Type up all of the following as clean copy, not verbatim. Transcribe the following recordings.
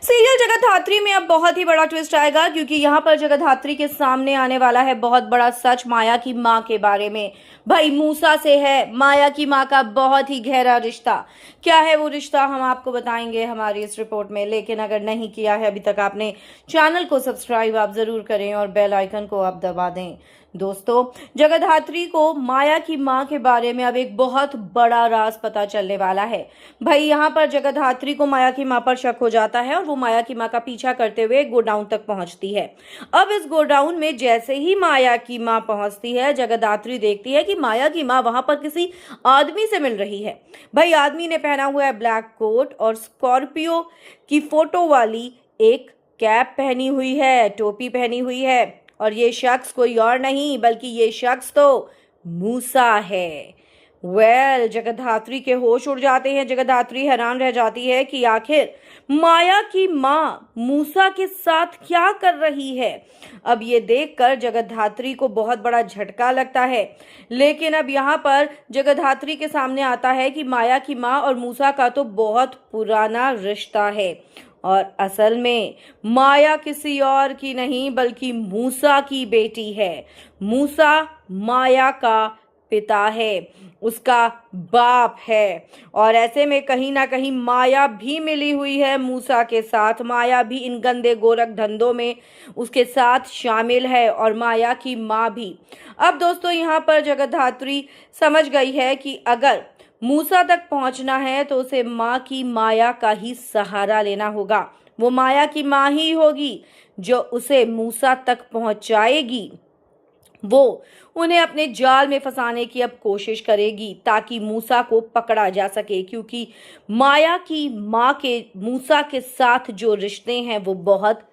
Serial Jagaddhatri में अब बहुत ही बड़ा ट्विस्ट आएगा, क्योंकि यहाँ पर जगतधात्री के सामने आने वाला है बहुत बड़ा सच माया की माँ के बारे में। भाई मूसा से है माया की माँ का बहुत ही गहरा रिश्ता। क्या है वो रिश्ता, हम आपको बताएंगे हमारी इस रिपोर्ट में। लेकिन अगर नहीं किया है अभी तक आपने चैनल को सब्सक्राइब आप जरूर करें और बेल आइकन को आप दबा दें। दोस्तों, जगतधात्री को माया की माँ के बारे में अब एक बहुत बड़ा राज पता चलने वाला है। भाई यहाँ पर जगतधात्री को माया की माँ पर शक हो जाता है और वो माया की माँ का पीछा करते हुए गोडाउन तक पहुंचती है। अब इस गोडाउन में जैसे ही माया की माँ पहुंचती है, जगतधात्री देखती है कि माया की माँ वहां पर किसी आदमी से मिल रही है। भाई आदमी ने पहना हुआ है ब्लैक कोट और स्कॉर्पियो की फोटो वाली एक कैप पहनी हुई है, टोपी पहनी हुई है। और ये शख्स कोई और नहीं बल्कि ये शख्स तो मूसा है। जगतधात्री के होश उड़ जाते हैं। जगतधात्री हैरान रह जाती है कि आखिर माया की माँ मूसा के साथ क्या कर रही है। अब ये देखकर जगतधात्री को बहुत बड़ा झटका लगता है। लेकिन अब यहाँ पर जगतधात्री के सामने आता है कि माया की माँ और मूसा का तो बहुत पुराना रिश्ता है और असल में माया किसी और की नहीं बल्कि मूसा की बेटी है। मूसा माया का पिता है, उसका बाप है। और ऐसे में कहीं ना कहीं माया भी मिली हुई है मूसा के साथ। माया भी इन गंदे गोरख धंधों में उसके साथ शामिल है और माया की माँ भी। अब दोस्तों, यहाँ पर जगतधात्री समझ गई है कि अगर मूसा तक पहुंचना है तो उसे माँ की माया का ही सहारा लेना होगा। वो माया की माँ ही होगी जो उसे मूसा तक पहुंचाएगी। वो उन्हें अपने जाल में फंसाने की अब कोशिश करेगी ताकि मूसा को पकड़ा जा सके, क्योंकि माया की माँ के मूसा के साथ जो रिश्ते हैं वो बहुत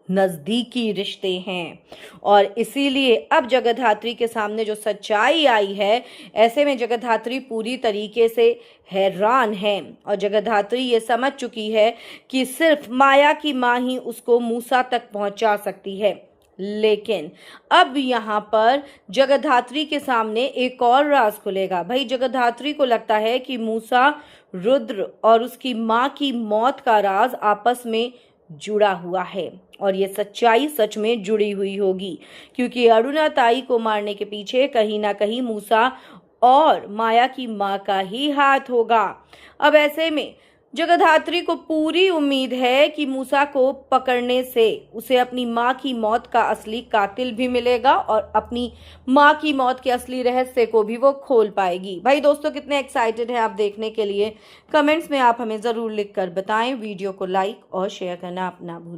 नजदीकी रिश्ते हैं। और इसीलिए अब जगतधात्री के सामने जो सच्चाई आई है, ऐसे में जगतधात्री पूरी तरीके से हैरान है और जगतधात्री ये समझ चुकी है कि सिर्फ माया की माँ ही उसको मूसा तक पहुंचा सकती है। लेकिन अब यहाँ पर जगतधात्री के सामने एक और राज खुलेगा। भाई जगतधात्री को लगता है कि मूसा, रुद्र और उसकी माँ की मौत का राज आपस में जुड़ा हुआ है और ये सच्चाई सच में जुड़ी हुई होगी, क्योंकि अरुणा ताई को मारने के पीछे कहीं ना कहीं मूसा और माया की माँ का ही हाथ होगा। अब ऐसे में जगतधात्री को पूरी उम्मीद है कि मूसा को पकड़ने से उसे अपनी माँ की मौत का असली कातिल भी मिलेगा और अपनी माँ की मौत के असली रहस्य को भी वो खोल पाएगी। भाई दोस्तों, कितने एक्साइटेड हैं आप देखने के लिए? कमेंट्स में आप हमें ज़रूर लिखकर बताएं। वीडियो को लाइक और शेयर करना आप ना भूलें।